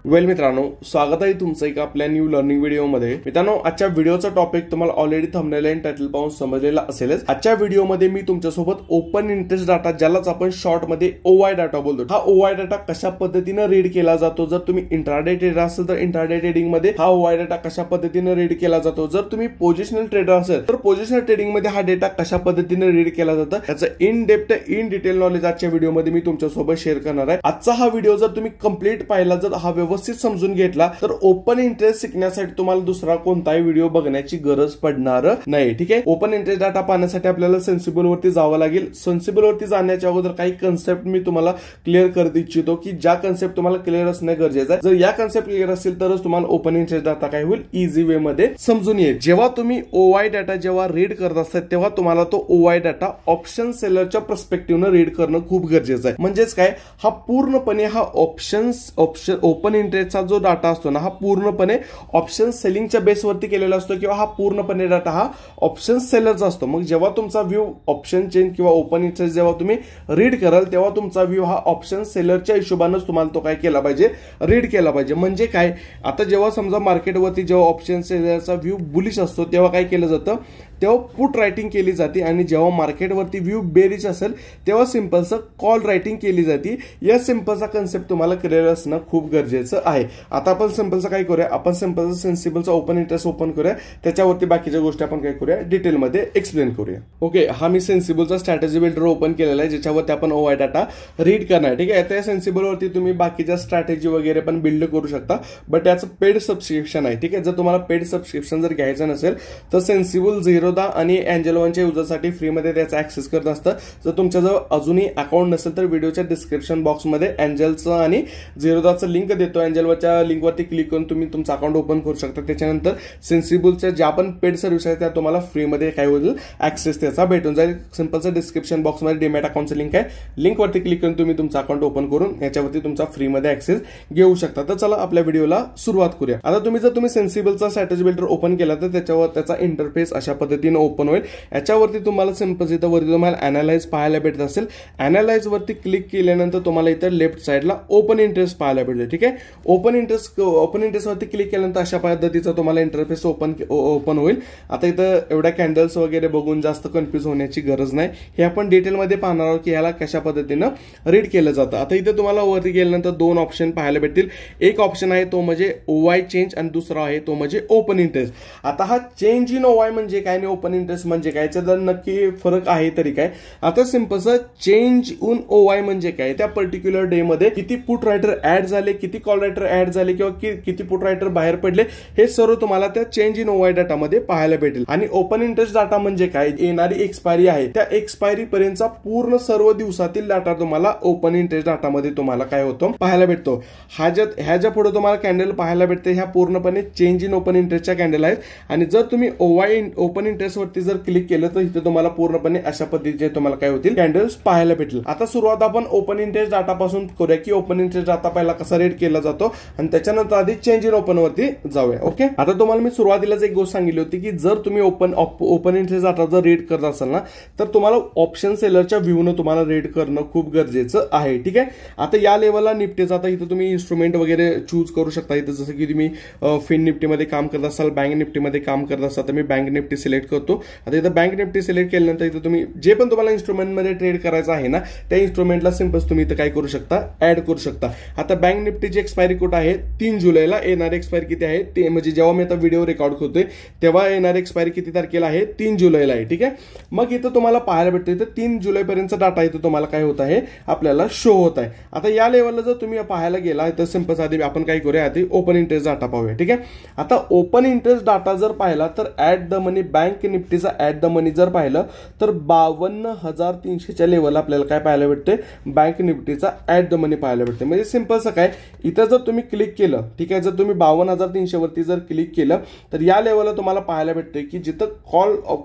वेल मित्रांनो, स्वागत आहे तुमचं एका आपल्या न्यू लर्निंग व्हिडिओमध्ये। मित्रांनो, आजच्या व्हिडिओचा टॉपिक तुम्हाला ऑलरेडी थंबनेल आणि टायटल पाहून समजलेला असेलच। आजच्या व्हिडिओमध्ये मी तुमच्यासोबत ओपन इंटरेस्ट डाटा, ज्यालाच आपण शॉर्ट मध्ये ओवाय डाटा बोलतो, हा ओवाय डाटा कशा पद्धतीने रीड केला जातो, जर तुम्ही इंट्राडे ट्रेडर असेल तर इंट्राडे ट्रेडिंग मध्ये हा ओवाय डाटा कशा पद्धतीने रीड केला जातो, जर तुम्ही पोझिशनल ट्रेडर असेल तर पोझिशनल ट्रेडिंग मध्ये हा डेटा कशा पद्धतीने रीड केला जातो, याचं in depth in detail knowledge आजच्या व्हिडिओमध्ये मी तुमच्यासोबत शेअर करणार आहे। आजचा हा व्हिडिओ जर तुम्ही कंप्लीट पाहिला, जर हा व्यवस्थित समजून घेतला, तर ओपन इंटरेस्ट शिकण्यासाठी तुम्हाला दुसरा कोणताही व्हिडिओ बघण्याची गरज पडणार नाही। ठीक आहे, ओपन इंटरेस्ट डाटा पाहण्यासाठी आपल्याला सेन्सिबल वरती जावं लागेल। सेन्सिबल वरती जाण्याच्या अगोदर काही कन्सेप्ट मी तुम्हाला क्लिअर करत इच्छितो की ज्या कन्सेप्ट तुम्हाला क्लिअर असणे गरजेचं आहे। जर या कन्सेप्ट क्लिअर असेल तरच तुम्हाला ओपन इंटरेस्ट डाटा काय होईल, इझी वे मध्ये समजून येईल। जेव्हा तुम्ही ओवाय डाटा जेव्हा रीड करत असतात तेव्हा तुम्हाला तो ओवाय डाटा ऑप्शन सेलरच्या पर्स्पेक्टिव्हने रीड करणं खूप गरजेचं आहे। म्हणजेच काय, हा पूर्णपणे हा ऑप्शन ओपन इंटरेस्टचा जो डाटा असतो ना, हा पूर्णपणे ऑप्शन सेलिंगच्या बेसवरती केलेला असतो किंवा हा पूर्णपणे डाटा हा ऑप्शन सेलरचा असतो। मग जेव्हा तुमचा व्ह्यू ऑप्शन चेन किंवा ओपन इंटरेस्ट जेव्हा तुम्ही रीड कराल तेव्हा तुमचा व्ह्यू हा ऑप्शन सेलरच्या हिशोबानेच तुम्हाला तो काय केला पाहिजे, रीड केला पाहिजे। म्हणजे काय, आता जेव्हा समजा मार्केटवरती जेव्हा ऑप्शन सेलरचा व्ह्यू बुलिश असतो तेव्हा काय केलं जातं, तेव्हा पुट रायटिंग केली जाते, आणि जेव्हा मार्केटवरती व्ह्यू बेरिश असेल तेव्हा सिंपलचं कॉल रायटिंग केली जाते। या सिंपलचा कन्सेप्ट तुम्हाला क्लिअर असणं खूप गरजेचं आहे। आता आपण सिंपलचं काय करूया, आपण सिंपलचं सेन्सिबलचा ओपन इंटरेस्ट ओपन करूया, त्याच्यावरती बाकीच्या गोष्टी आपण काय करूया, डिटेलमध्ये एक्सप्लेन करूया। ओके, हा मी सेन्सिबलचा स्ट्रॅटेजी बिल्डर ओपन केलेला आहे, ज्याच्यावरती आपण ओवाय डाटा रीड करणार। ठीक आहे, त्या सेन्सिबलवरती तुम्ही बाकीच्या स्ट्रॅटेजी वगैरे पण बिल्ड करू शकता, बट याचं पेड सबस्क्रिप्शन आहे। ठीक आहे, जर तुम्हाला पेड सबस्क्रिप्शन जर घ्यायचं नसेल तर सेन्सिबल आणि एंजल वनच्या युजरसाठी फ्रीमध्ये त्याचा ऍक्सेस करत असतं। जर तुमच्याजवळ अजूनही अकाउंट नसेल तर व्हिडिओच्या डिस्क्रिप्शन बॉक्समध्ये एंजलचं आणि झिरोदाचं लिंक देतो, एंजलवरच्या लिंकवरती क्लिक करून तुम्ही तुमचं अकाउंट ओपन करू शकता। त्याच्यानंतर सेन्सिबलच्या ज्या पण पेड सर्व्हिस आहेत त्या तुम्हाला फ्रीमध्ये काय होईल, ऍक्सेस त्याचा भेटून जाईल। सिंपलचं डिस्क्रिप्शन बॉक्समध्ये डीमॅट अकाउंटचं लिंक आहे, लिंकवरती क्लिक करून तुम्ही तुमचं अकाउंट ओपन करून याच्यावरती तुमचा फ्रीमध्ये ऍक्सेस घेऊ शकता। तर चला आपल्या व्हिडिओला सुरुवात करूया। आता जर तुम्ही सेन्सिबलचा स्ट्रॅटेजी बिल्डर ओपन केला तर त्याच्यावर त्याचा इंटरफेस अशा पद्धतीने ओपन होईल। याच्यावरती तुम्हाला सिंपल इथं वरती तुम्हाला अनालाइज पाहायला भेटत असेल, अनालाइज वरती क्लिक केल्यानंतर तुम्हाला इथं लेफ्ट साइडला ओपन इंटरेस्ट पाहायला भेटेल। ठीक आहे, ओपन इंटरेस्ट वरती क्लिक केल्यानंतर अशा पद्धतीचा तुम्हाला इंटरफेस ओपन होईल। आता इथं एवढ्या कॅन्डल्स वगैरे बघून जास्त कन्फ्युज होण्याची गरज नाही, हे आपण डिटेलमध्ये पाहणार आहोत की ह्याला कशा पद्धतीनं रीड केलं जातं। आता इथे तुम्हाला वरती गेल्यानंतर दोन ऑप्शन पाहायला भेटतील, एक ऑप्शन आहे तो म्हणजे ओवाय चेंज आणि दुसरा आहे तो म्हणजे ओपन इंटरेस्ट। आता हा चेंज इन ओवाय म्हणजे काय आणि ओपन इंटरेस्ट म्हणजे काय, याच्यात नक्की फरक आहे तरी काय। आता सिंपलचं चेंज इन ओवाय म्हणजे काय, त्या पर्टिक्युलर डे मध्ये किती पुट रायटर ऍड झाले, किती कॉल रायटर ऍड झाले किंवा किती पुट रायटर बाहेर पडले, हे सर्व तुम्हाला त्या चेंज इन ओवाय डाटामध्ये पाहायला भेटेल। आणि ओपन इंटरेस्ट डाटा म्हणजे काय, येणारी एक्सपायरी आहे त्या एक्सपायरी पर्यंतचा पूर्ण सर्व दिवसातील डाटा तुम्हाला ओपन इंटरेस्ट डाटामध्ये तुम्हाला काय होतो, पाहायला भेटतो। ह्या ज्या पुढे तुम्हाला कॅन्डल पाहायला भेटते ह्या पूर्णपणे चेंज इन ओपन इंटरेस्टच्या कॅन्डल आहेत। आणि जर तुम्ही ओपन इंटरेस्ट वरती जर क्लिक केलं तर इथे तुम्हाला पूर्णपणे अशा पद्धतीचे तुम्हाला काय होतील, कॅन्डल्स पाहायला भेटतील। आता सुरुवात आपण ओपन इंटरेस्ट डाटा पासून करूया की ओपन इंटरेस्ट डाटा पहिला कसा रीड केला जातो, आणि त्याच्यानंतर आधी चेंज इन ओपन वरती जाऊया। ओके, आता तुम्हाला मी सुरुवातीलाच एक गोष्ट सांगितली होती की जर तुम्ही ओपन इंटरेस्ट डाटा जर रीड करत असाल ना, तर तुम्हाला ऑप्शन सेलरच्या व्ह्यूने तुम्हाला रीड करणं खूप गरजेचं आहे। ठीक आहे, आता या लेवलला निफ्टीचा आता इथं तुम्ही इन्स्ट्रुमेंट वगैरे चूज करू शकता। इथं जसं की तुम्ही फिन निफ्टीमध्ये काम करत असाल, बँक निफ्टीमध्ये काम करत असाल तर मी बँक निफ्टी सिलेक्ट करतो। आता इथं बँक निफ्टी सिलेक्ट केल्यानंतर इथं तुम्ही जे पण तुम्हाला इन्स्ट्रुमेंटमध्ये ट्रेड करायचं आहे ना, त्या इन्स्ट्रुमेंटला सिंपल तुम्ही इथं काय करू शकता, ऍड करू शकता। आता बँक निफ्टीची एक्सपायरी कुठं आहे, 3 जुलैला येणारी एक्सपायरी किती आहे ते, म्हणजे जेव्हा मी आता व्हिडिओ रेकॉर्ड करतोय तेव्हा येणारी एक्सपायरी किती तारखेला आहे, 3 जुलैला आहे। ठीक आहे, मग इथं तुम्हाला पाहायला भेटतं इथं 3 जुलैपर्यंतचा डाटा इथं तुम्हाला काय होत आहे, आपल्याला शो होत आहे। आता या लेवलला जर तुम्ही पाहायला गेला तर सिंपल आधी आपण काय करूया, आधी ओपन इंटरेस्ट डाटा पाहूया। ठीक आहे, आता ओपन इंटरेस्ट डाटा जर पाहिला तर ऍट द मनी बँक निफ्टीचा ऍट द मनी जर पाहिलं तर 52,300च्या लेवलला आपल्याला काय पाहायला भेटते, बँक निफ्टीचा ऍट द मनी पाहायला भेटते। म्हणजे सिंपलचं काय, इथं जर तुम्ही क्लिक केलं, ठीक आहे, जर तुम्ही 52,300 वरती जर क्लिक केलं तर या लेवलला तुम्हाला पाहायला भेटते की जिथं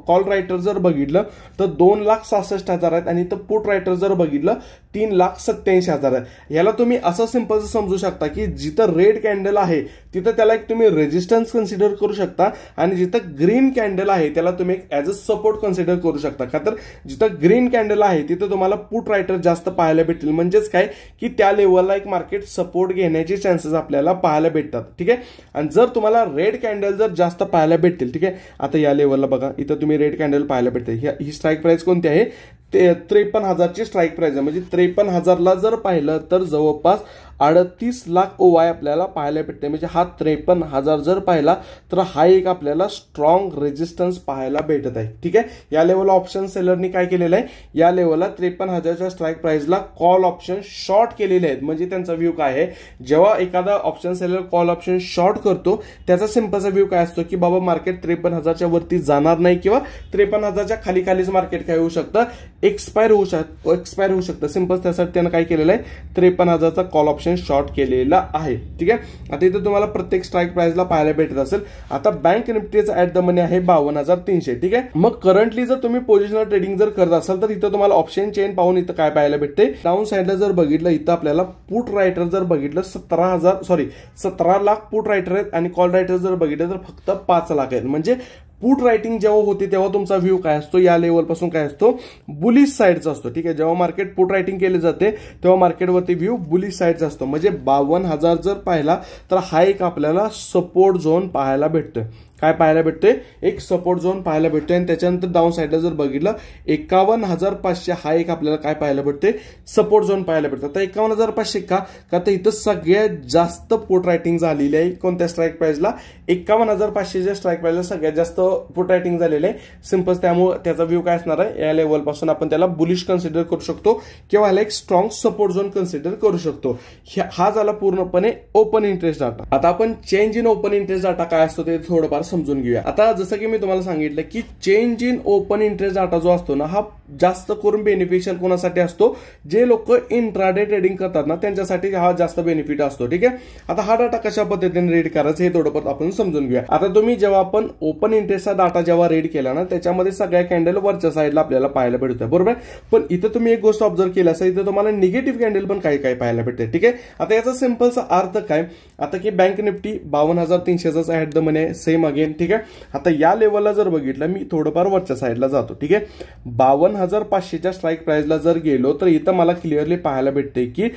कॉल रायटर जर बघितलं तर 2,66,000 आहेत, आणि इथं पुट रायटर जर बघितलं 3,87,000 आहे। याला तुम्ही असं सिंपल समजू शकता की जिथं रेड कॅन्डल आहे तिथं त्याला एक तुम्ही रेजिस्टन्स कन्सिडर करू शकता, आणि जिथं ग्रीन कॅन्डल आहे त्याला तुम्ही ऍज अ सपोर्ट कन्सिडर करू शकता. का तर जिथं ग्रीन कॅन्डल आहे तिथं तुम्हाला पुट रायटर जास्त पाहायला भेटतील. म्हणजेच काय की त्या लेवलला एक मार्केट सपोर्ट घेण्याचे चान्सेस आपल्याला पाहायला भेटतात. ठीक आहे. आणि जर तुम्हाला रेड कॅन्डल जर जास्त पाहायला भेटतील, ठीक आहे, आता या लेवलला बघा इथं तुम्ही रेड कॅन्डल पाहायला भेटते. ही स्ट्राईक प्राइस कोणती आहे? 53,000ची स्ट्राईक प्राइस आहे. म्हणजे 53,000ला जर पाहिलं तर जवळपास 38 लाख ओवाय आपल्याला पाहायला भेटते. म्हणजे हा 53,000 जर पाहिला तर हा एक आपल्याला स्ट्रॉंग रेजिस्टन्स पाहायला भेटत आहे. ठीक आहे. या लेवलला ऑप्शन सेलरनी काय केलेलं आहे? या लेवलला 53,000च्या स्ट्राईक प्राइसला कॉल ऑप्शन शॉर्ट केलेले आहेत. म्हणजे त्यांचा व्ह्यू काय आहे? जेव्हा एखादा option seller call option short करतो त्याचा सिंपलचा व्ह्यू काय असतो की बाबा मार्केट 53,000च्या वरती जाणार नाही किंवा 53,000च्या खालीच मार्केट काय होऊ शकतं? एक्सपायर होऊ शकतं. सिंपल त्यासाठी त्यानं काय केलेलं आहे? 53,000चा कॉल ऑप्शन शॉर्ट केलेला आहे. ठीक आहे. आता इथे तुम्हाला प्रत्येक स्ट्राईक प्राइसला पाहायला भेटत असेल. आता बँक निफ्टीचा ऍट द मनी आहे 52,300. ठीक आहे. मग करंटली जर तुम्ही पोझिशनल ट्रेडिंग जर करत असाल तर इथं तुम्हाला ऑप्शन चेन पाहून इथं काय पाहायला भेटते? डाऊन साईडला जर बघितलं इथं आपल्याला पुट रायटर जर बघितलं 17 लाख पुट रायटर आहेत आणि कॉल रायटर जर बघितलं तर फक्त 5 लाख आहेत. म्हणजे पुट रायटिंग जेव्हा होते तेव्हा तुमचा व्ह्यू काय असतो? या लेवल पासून काय असतो? बुलिश साईडचा असतो. ठीक आहे. जेव्हा मार्केट पुट रायटिंग केले जाते तेव्हा मार्केटवरती व्ह्यू बुलिश साईडचा असतो. म्हणजे 52,000 जर पाहिला तर हा एक आपल्याला सपोर्ट झोन पाहायला भेटतोय. काय पाहायला भेटतोय? एक सपोर्ट झोन पाहायला भेटतोय. आणि त्याच्यानंतर डाऊन साईडला जर बघितलं 51,500 हा एक आपल्याला काय पाहायला भेटतोय? सपोर्ट झोन पाहायला भेटतो. आता 51,500 का तर इथं सगळ्यात जास्त पुट रायटिंग झालेली आहे. कोणत्या स्ट्राईक प्राइसला? 51,500च्या स्ट्राईक प्राइसला सगळ्यात जास्त पुट रायटिंग झालेलं आहे. सिंपल त्यामुळे त्याचा व्ह्यू काय असणार आहे? या लेवल पासून आपण त्याला बुलिश कन्सिडर करू शकतो किंवा ह्याला एक स्ट्रॉंग सपोर्ट झोन कन्सिडर करू शकतो. हा झाला पूर्णपणे ओपन इंटरेस्ट डाटा. आता आपण change in open interest data काय असतो ते थोडंफार समजून घेऊया. आता जसं की मी तुम्हाला सांगितलं की change in open interest data जो असतो ना हा जास्त करून बेनिफिशियल कोणासाठी असतो? जे लोक इंट्राडे ट्रेडिंग करतात ना त्यांच्यासाठी हा जास्त बेनिफिट असतो. ठीक आहे. आता हा डाटा कशा पद्धतीने रीड करायचा हे थोडंफार आपण समजून घेऊया. आता तुम्ही जेव्हा आपण ओपन इंटरेस्टचा डाटा जेव्हा रीड केला ना त्याच्यामध्ये सगळ्या कॅन्डल वरच्या साईडला आपल्याला पाहायला भेटतोय. बरोबर. पण इथं तुम्ही एक गोष्ट ऑब्झर्व केली असेल इथं तुम्हाला निगेटिव्ह कॅन्डल पण काही काही पाहायला भेटते. ठीक आहे. आता याचा सिंपलचा अर्थ काय? आता की बँक निफ्टी 52,300चा at the money same again. ठीक आहे. आता या लेवलला जर बघितलं मी थोडंफार वरच्या साईडला जातो. ठीक आहे. 52,500च्या स्ट्राईक प्राइसला जर गेलो तर इथं मला क्लिअरली पाहायला भेटते की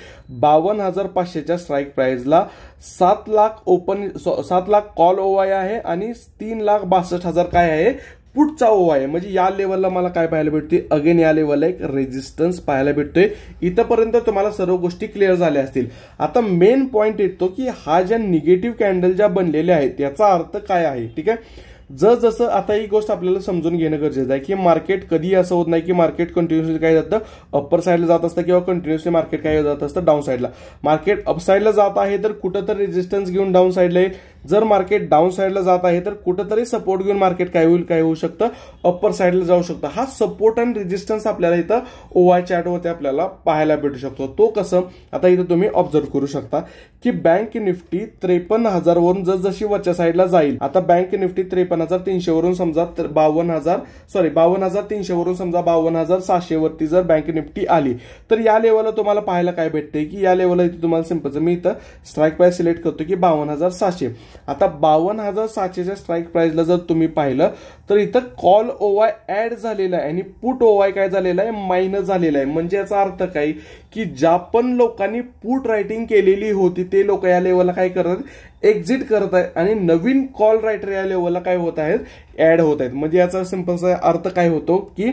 52,500च्या स्ट्राईक प्राइसला 7 लाख कॉल ओवाय आहे आणि 3,62,000 काय आहे? पुढचा ओवाय आहे. म्हणजे या लेवलला मला काय पाहायला भेटते? अगेन या लेवलला एक रेजिस्टन्स पाहायला भेटतोय. इथंपर्यंत तुम्हाला सर्व गोष्टी क्लिअर झाल्या असतील. आता मेन पॉइंट येतो की हा ज्या निगेटिव्ह कॅन्डल ज्या बनलेल्या आहेत याचा अर्थ काय आहे? ठीक आहे. जसं आता ही गोष्ट आपल्याला समजून घेणं गरजेचं आहे की मार्केट कधी असं होत नाही की मार्केट कंटिन्युअसली काय जातं? अप्पर साईडला जात असतं किंवा कंटिन्युअसली मार्केट काय जात असतं? डाऊन साईडला. मार्केट अप साईडला जात आहे तर कुठंतरी रेजिस्टन्स घेऊन डाऊन साईडला येईल. जर मार्केट डाऊन साईडला जात आहे तर कुठंतरी सपोर्ट घेऊन मार्केट काय होऊ शकतं? अप्पर साईडला जाऊ शकतं. हा सपोर्ट आणि रेजिस्टन्स आपल्याला इथं ओवाय चार्टवरती आपल्याला पाहायला भेटू शकतो. तो कसं? आता इथं तुम्ही ऑब्झर्व करू शकता की बँक निफ्टी 53,000 वरून जशी वरच्या साईडला जाईल. आता बँक निफ्टी 53,300 वरून समजा 52,300 वरून समजा 52,700 वरती जर बँक निफ्टी आली तर या लेवलला तुम्हाला पाहायला काय भेटते की या लेवलला इथे तुम्हाला सिंपल मी इथं स्ट्राईक प्राइस सिलेक्ट करतो की 52,700. आता 52,700च्या स्ट्राईक प्राइसला जर तुम्ही पाहिलं तर इथं कॉल ओवाय ऍड झालेला आहे आणि पुट ओवाय काय झालेला आहे? मायनस झालेला आहे. म्हणजे याचा अर्थ काय की ज्या पण लोकांनी पुट रायटिंग केलेली होती ते लोक या लेवलला काय करतात? एक्झिट करत आहेत आणि नवीन कॉल रायटर या लेवलला काय होत आहेत? ऍड होत आहेत. म्हणजे याचा सिंपलचा अर्थ काय होतो की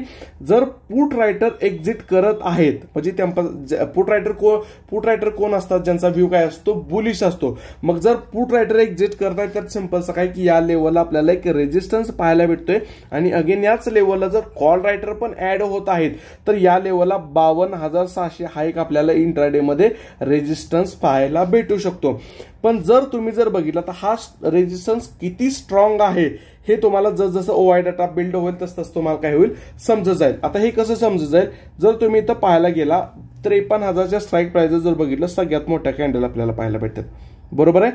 जर पुट रायटर एक्झिट करत आहेत म्हणजे पुट रायटर कोण असतात? ज्यांचा व्ह्यू काय असतो? बुलिश असतो. मग जर पुट रायटर एक्झिट करतायत तर सिंपलचं काय की या लेवलला आपल्याला एक रेजिस्टन्स पाहायला भेटतोय आणि अगेन याच लेवलला जर कॉल रायटर पण ऍड होत आहेत तर या लेवलला 52,700 हा एक आपल्याला इंट्राडे मध्ये रेजिस्टन्स पाहायला भेटू शकतो. पण जर तुम्ही बघितलं तर हा रेजिस्टन्स किती स्ट्रॉंग आहे हे तुम्हाला जसं ओवाय डाटा बिल्ड होईल तसं तुम्हाला काय होईल? समजत जाईल. आता हे कसं समजत जाईल? जर तुम्ही इथं पाहायला गेला 53,000च्या स्ट्राईक प्राइस जर बघितलं सगळ्यात मोठ्या कॅन्डल आपल्याला पाहायला भेटतात. बरोबर आहे.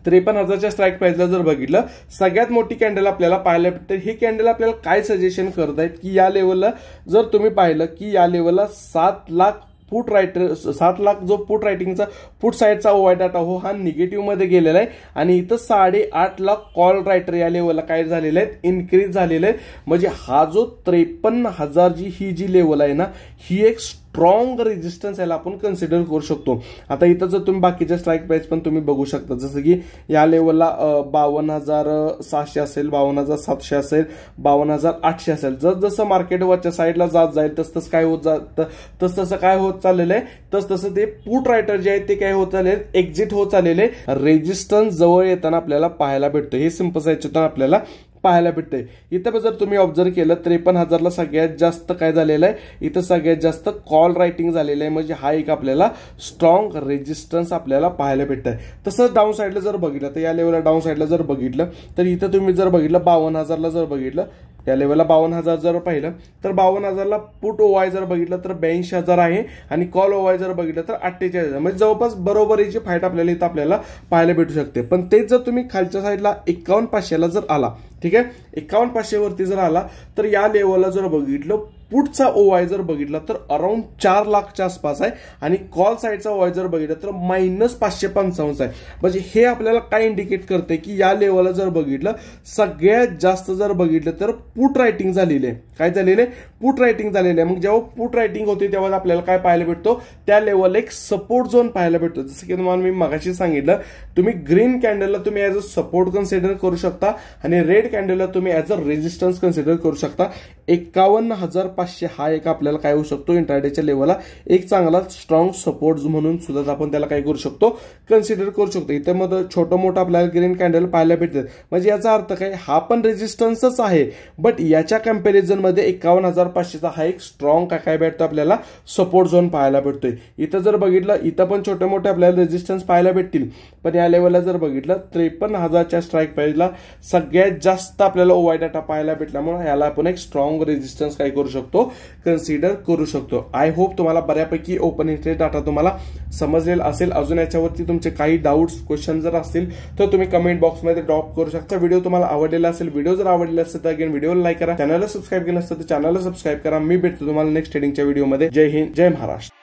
53,000च्या स्ट्राईक प्राइसला जर बघितलं सगळ्यात मोठी कॅन्डल आपल्याला पाहायला भेटते. ही कॅन्डल आपल्याला काय सजेशन करत आहेत की या लेवलला जर तुम्ही पाहिलं की या लेवलला 7 लाख पुट रायटर 7 लाख जो पुट रायटिंगचा पुट साईडचा ओवाय डाटा हो हा निगेटिव्ह मध्ये गेलेला आहे आणि इथं 8.5 लाख कॉल रायटर या लेवलला काय झालेले आहेत, इन्क्रीज झालेले आहेत. म्हणजे हा जो 53,000 ही जी लेवल आहे ना, ही एक स्ट्रॉंग रेजिस्टन्स याला आपण कन्सिडर करू शकतो. आता इथं जर तुम्ही बाकीच्या स्ट्राईक प्राइस पण तुम्ही बघू शकता, जसं की या लेवलला 52,600 असेल, 52,700 असेल, 52,800 असेल. जसं मार्केट वरच्या साईडला जात जाईल तसं काय होत जात तसं काय होत चाललेलं आहे, तसं ते पुट रायटर जे आहेत ते काय होत चालले, एक्झिट होत चाललेले, रेजिस्टन्स जवळ येताना आपल्याला पाहायला भेटतं. हे सिंपल साईडच्या आपल्याला पाहायला भेटतंय. इथं जर तुम्ही ऑब्झर्व केलं 53,000ला सगळ्यात जास्त काय झालेलं आहे, इथं सगळ्यात जास्त कॉल रायटिंग झालेलं आहे. म्हणजे हा एक आपल्याला स्ट्रॉंग रेजिस्टन्स आपल्याला पाहायला भेटतंय. तसंच डाऊन साईडला जर बघितलं तर या लेवलला डाऊन साईडला जर बघितलं तर इथं तुम्ही जर बघितलं 52,000ला जर बघितलं, या लेवलला 52,000 जर पाहिलं तर 52,000ला पुट ओवाय जर बघितलं तर 82,000 आहे आणि कॉल ओवाय जर बघितलं तर 48,000. म्हणजे जवळपास बरोबरीची फाईट आपल्याला इथं आपल्याला पाहायला भेटू शकते. पण तेच जर तुम्ही खालच्या साईडला 51,500ला जर आला, ठीक आहे, 51,500 वरती जर आला तर या लेवलला जर बघितलं पुटचा ओवाय जर बघितला तर अराउंड 4 लाखच्या आसपास आहे आणि कॉल साईडचा ओवाय जर बघितला तर -555 आहे. म्हणजे हे आपल्याला काय इंडिकेट करते की या लेवलला जर बघितलं सगळ्यात जास्त जर बघितलं तर पुट रायटिंग झालेली आहे. काय झालेलं आहे, पुट रायटिंग झालेलं आहे. मग जेव्हा पुट रायटिंग होते तेव्हा आपल्याला काय पाहायला भेटतो, त्या लेवलला एक सपोर्ट झोन पाहायला भेटतो. जसं की तुम्हाला मी मगाशी सांगितलं, तुम्ही ग्रीन कॅन्डलला तुम्ही ऍज अ सपोर्ट कन्सिडर करू शकता आणि रेड कॅन्डलला तुम्ही ऍज अ रेजिस्टन्स कन्सिडर करू शकता. 51,500 हा एक आपल्याला काय होऊ शकतो, इंट्राडेच्या लेवलला एक चांगला स्ट्रॉंग सपोर्ट म्हणून सुद्धा आपण त्याला काय करू शकतो, कन्सिडर करू शकतो. इथे मध्ये छोटं मोठं आपल्याला ग्रीन कॅन्डल पाहायला भेटतात. म्हणजे याचा अर्थ काय, हा पण रेजिस्टन्सच आहे, बट याच्या कम्पॅरिझन मध्ये 51,500चा हा एक स्ट्रॉंग काय भेटतो आपल्याला, सपोर्ट झोन पाहायला भेटतोय. इथं जर बघितलं इथं पण छोटे मोठे आपल्याला रेजिस्टन्स पाहायला भेटतील, पण या लेवलला जर बघितलं 53,000च्या स्ट्राईक प्राइसला सगळ्यात जास्त आपल्याला ओवाय डाटा पाहायला भेटल्यामुळे याला आपण एक स्ट्रॉंग रेजिस्टन्स काय करू शकतो, कन्सिडर करू शकतो. आय होप तुम्हाला बऱ्यापैकी ओपन इंटरेस्ट डाटा तुम्हाला समजलेला असेल. अजून याच्यावरती तुमचे काही डाऊट्स क्वेश्चन जर असतील तर तुम्ही कमेंट बॉक्समध्ये ड्रॉप करू शकता. व्हिडिओ तुम्हाला आवडलेला असेल, व्हिडिओ जर आवडलेला असेल तर अगेन व्हिडिओला लाईक करा, चॅनलला सबस्क्राईब केलं असेल तर चॅनलला सबस्क्राईब करा. मी भेटतो तुम्हाला नेक्स्ट ट्रेडिंगच्या व्हिडिओमध्ये. जय हिंद, जय महाराष्ट्र.